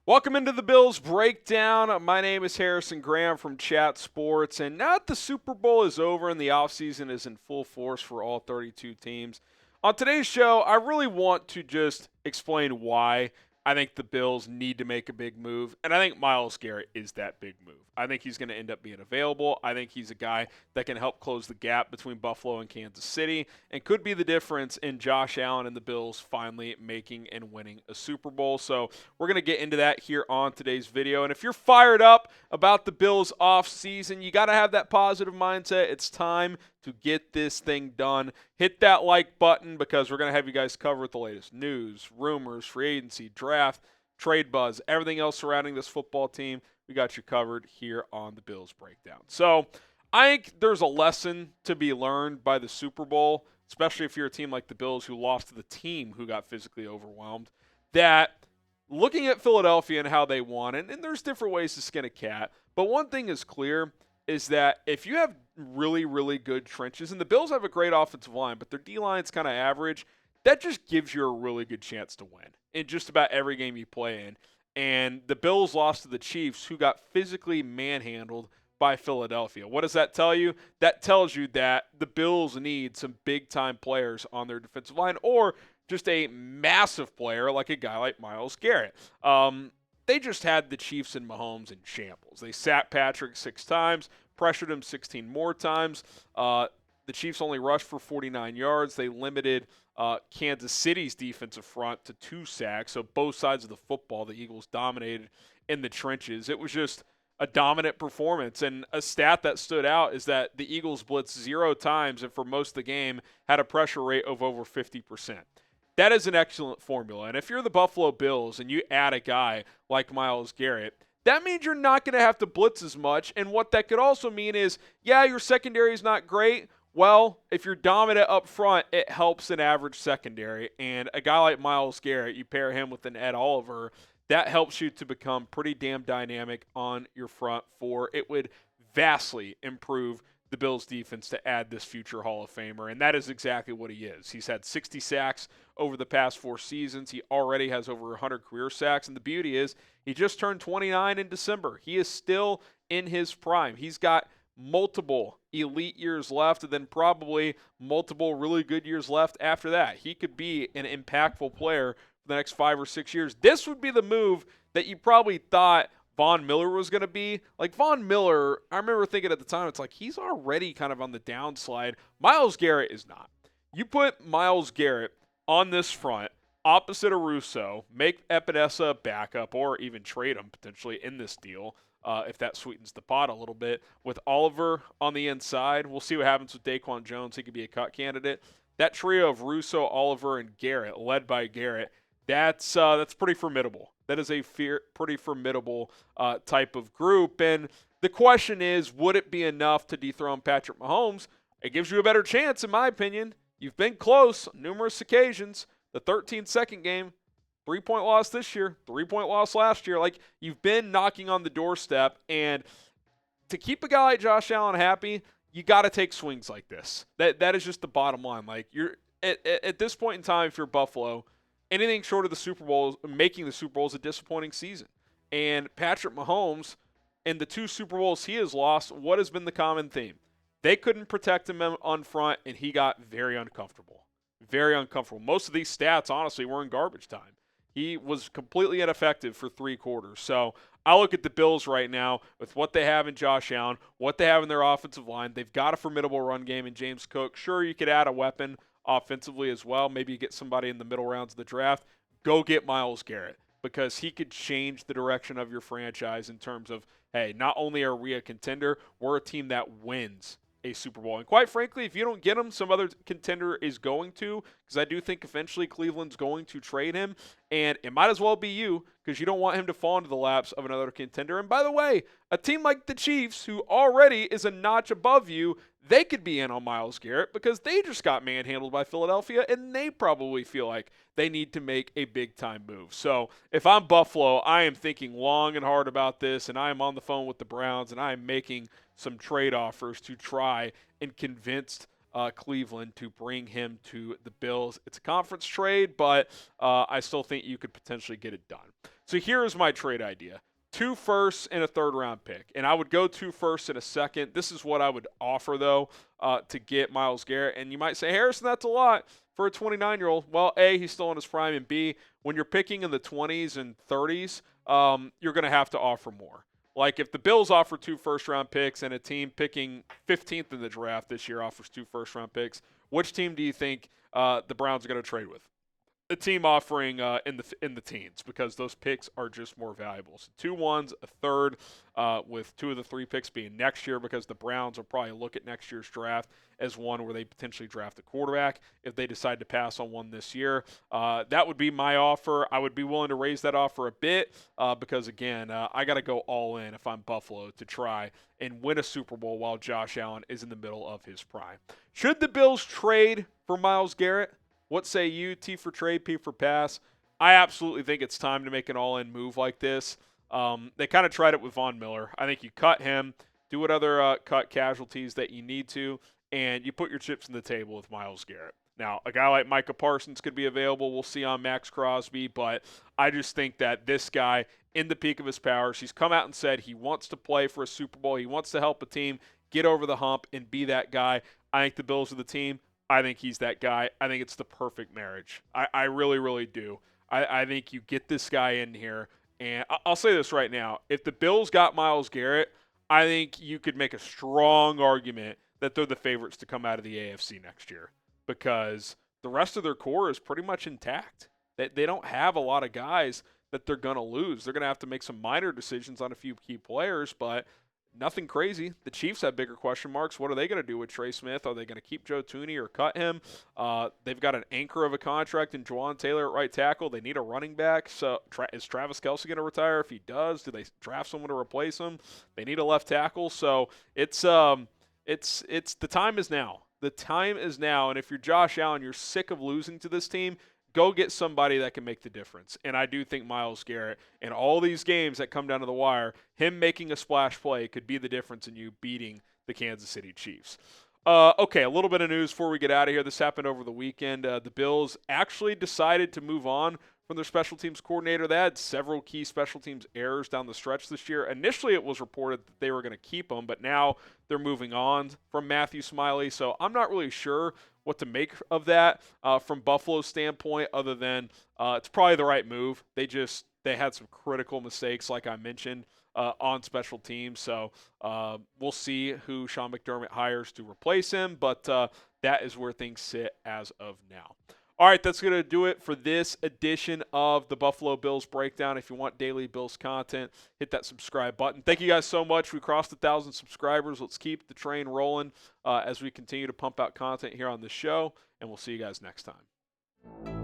Welcome into the Bills Breakdown. My name is Harrison Graham from Chat Sports, and now that the Super Bowl is over and the offseason is in full force for all 32 teams, on today's show, I really want to just explain why I think the Bills need to make a big move, and I think Myles Garrett is that big move. I think he's going to end up being available. I think he's a guy that can help close the gap between Buffalo and Kansas City and could be the difference in Josh Allen and the Bills finally making and winning a Super Bowl. So we're going to get into that here on today's video. And if you're fired up about the Bills offseason, you got to have that positive mindset. It's time to get this thing done. Hit that like button because we're going to have you guys cover the latest news, rumors, free agency, draft, trade buzz, everything else surrounding this football team. We got you covered here on the Bills Breakdown. So I think there's a lesson to be learned by the Super Bowl, especially if you're a team like the Bills who lost to the team who got physically overwhelmed, that looking at Philadelphia and how they won, and there's different ways to skin a cat, but one thing is clear is that if you have really, really good trenches, and the Bills have a great offensive line, but their D-line's kind of average, that just gives you a really good chance to win in just about every game you play in. And the Bills lost to the Chiefs, who got physically manhandled by Philadelphia. What does that tell you? That tells you that the Bills need some big-time players on their defensive line or just a massive player like a guy like Myles Garrett. They just had the Chiefs and Mahomes in shambles. They sacked Patrick 6 times, pressured him 16 more times. The Chiefs only rushed for 49 yards. They limited Kansas City's defensive front to 2 sacks. So both sides of the football, the Eagles dominated in the trenches. It was just a dominant performance. And a stat that stood out is that the Eagles blitzed 0 times and for most of the game had a pressure rate of over 50%. That is an excellent formula. And if you're the Buffalo Bills and you add a guy like Myles Garrett, that means you're not going to have to blitz as much. And what that could also mean is, yeah, your secondary is not great. Well, if you're dominant up front, it helps an average secondary. And a guy like Myles Garrett, you pair him with an Ed Oliver, that helps you to become pretty damn dynamic on your front four. It would vastly improve the Bills defense to add this future Hall of Famer, and that is exactly what he is. He's had 60 sacks over the past 4 seasons. He already has over 100 career sacks, and the beauty is he just turned 29 in December. He is still in his prime. He's got multiple elite years left and then probably multiple really good years left after that. He could be an impactful player for the next 5 or 6 years. This would be the move that you probably thought Von Miller was going to be. Like Von Miller, I remember thinking at the time, it's like he's already kind of on the downslide. Myles Garrett is not. You put Myles Garrett on this front, opposite of Russo, make Epinesa a backup or even trade him potentially in this deal if that sweetens the pot a little bit. With Oliver on the inside, we'll see what happens with Daquan Jones. He could be a cut candidate. That trio of Russo, Oliver, and Garrett, led by Garrett, that's pretty formidable. That is a pretty formidable type of group. And the question is, would it be enough to dethrone Patrick Mahomes? It gives you a better chance, in my opinion. You've been close on numerous occasions. The 13-second game, 3-point loss this year, 3-point loss last year. Like, you've been knocking on the doorstep. And to keep a guy like Josh Allen happy, you got to take swings like this. That is just the bottom line. Like, you're at this point in time, if you're Buffalo, anything short of the Super Bowl, making the Super Bowl is a disappointing season. And Patrick Mahomes, in the 2 Super Bowls he has lost, what has been the common theme? They couldn't protect him on front, and he got very uncomfortable. Very uncomfortable. Most of these stats, honestly, were in garbage time. He was completely ineffective for 3 quarters. So I look at the Bills right now with what they have in Josh Allen, what they have in their offensive line. They've got a formidable run game in James Cook. Sure, you could add a weapon offensively as well. Maybe you get somebody in the middle rounds of the draft. Go get Myles Garrett because he could change the direction of your franchise in terms of, hey, not only are we a contender, we're a team that wins a Super Bowl. And quite frankly, if you don't get him, some other contender is going to, because I do think eventually Cleveland's going to trade him, and it might as well be you because you don't want him to fall into the laps of another contender. And by the way, a team like the Chiefs, who already is a notch above you, they could be in on Myles Garrett because they just got manhandled by Philadelphia, and they probably feel like they need to make a big-time move. So if I'm Buffalo, I am thinking long and hard about this, and I am on the phone with the Browns, and I am making some trade offers to try and convince Cleveland to bring him to the Bills. It's a conference trade, but I still think you could potentially get it done. So here's my trade idea. 2 firsts and a third-round pick. And I would go 2 firsts and a second. This is what I would offer, though, to get Myles Garrett. And you might say, Harrison, that's a lot for a 29-year-old. Well, A, he's still in his prime, and B, when you're picking in the 20s and 30s, you're going to have to offer more. Like if the Bills offer 2 first-round picks and a team picking 15th in the draft this year offers 2 first-round picks, which team do you think the Browns are going to trade with? The team offering in the teens, because those picks are just more valuable. So 2 1s, a third, with 2 of the 3 picks being next year, because the Browns will probably look at next year's draft as one where they potentially draft a quarterback if they decide to pass on one this year. That would be my offer. I would be willing to raise that offer a bit because, again, I got to go all in if I'm Buffalo to try and win a Super Bowl while Josh Allen is in the middle of his prime. Should the Bills trade for Myles Garrett? What say you? T for trade, P for pass. I absolutely think it's time to make an all-in move like this. They kind of tried it with Von Miller. I think you cut him, do what other cut casualties that you need to, and you put your chips on the table with Myles Garrett. Now, a guy like Micah Parsons could be available. We'll see on Max Crosby, but I just think that this guy, in the peak of his powers, he's come out and said he wants to play for a Super Bowl. He wants to help a team get over the hump and be that guy. I think the Bills are the team. I think he's that guy. I think it's the perfect marriage. I really, really do. I think you get this guy in here, and I'll say this right now. If the Bills got Myles Garrett, I think you could make a strong argument that they're the favorites to come out of the AFC next year, because the rest of their core is pretty much intact. They don't have a lot of guys that they're going to lose. They're going to have to make some minor decisions on a few key players, but nothing crazy. The Chiefs have bigger question marks. What are they going to do with Trey Smith? Are they going to keep Joe Thuney or cut him? They've got an anchor of a contract in Juwan Taylor at right tackle. They need a running back. So is Travis Kelce going to retire? If he does, do they draft someone to replace him? They need a left tackle. So it's the time is now. The time is now. And if you're Josh Allen, you're sick of losing to this team, go get somebody that can make the difference. And I do think Myles Garrett, in all these games that come down to the wire, him making a splash play could be the difference in you beating the Kansas City Chiefs. Okay, a little bit of news before we get out of here. This happened over the weekend. The Bills actually decided to move on from their special teams coordinator. They had several key special teams errors down the stretch this year. Initially, it was reported that they were going to keep him, but now they're moving on from Matthew Smiley. So I'm not really sure what to make of that from Buffalo's standpoint, other than it's probably the right move. They had some critical mistakes, like I mentioned, on special teams. So we'll see who Sean McDermott hires to replace him, but that is where things sit as of now. All right, that's going to do it for this edition of the Buffalo Bills Breakdown. If you want daily Bills content, hit that subscribe button. Thank you guys so much. We crossed 1,000 subscribers. Let's keep the train rolling as we continue to pump out content here on the show, and we'll see you guys next time.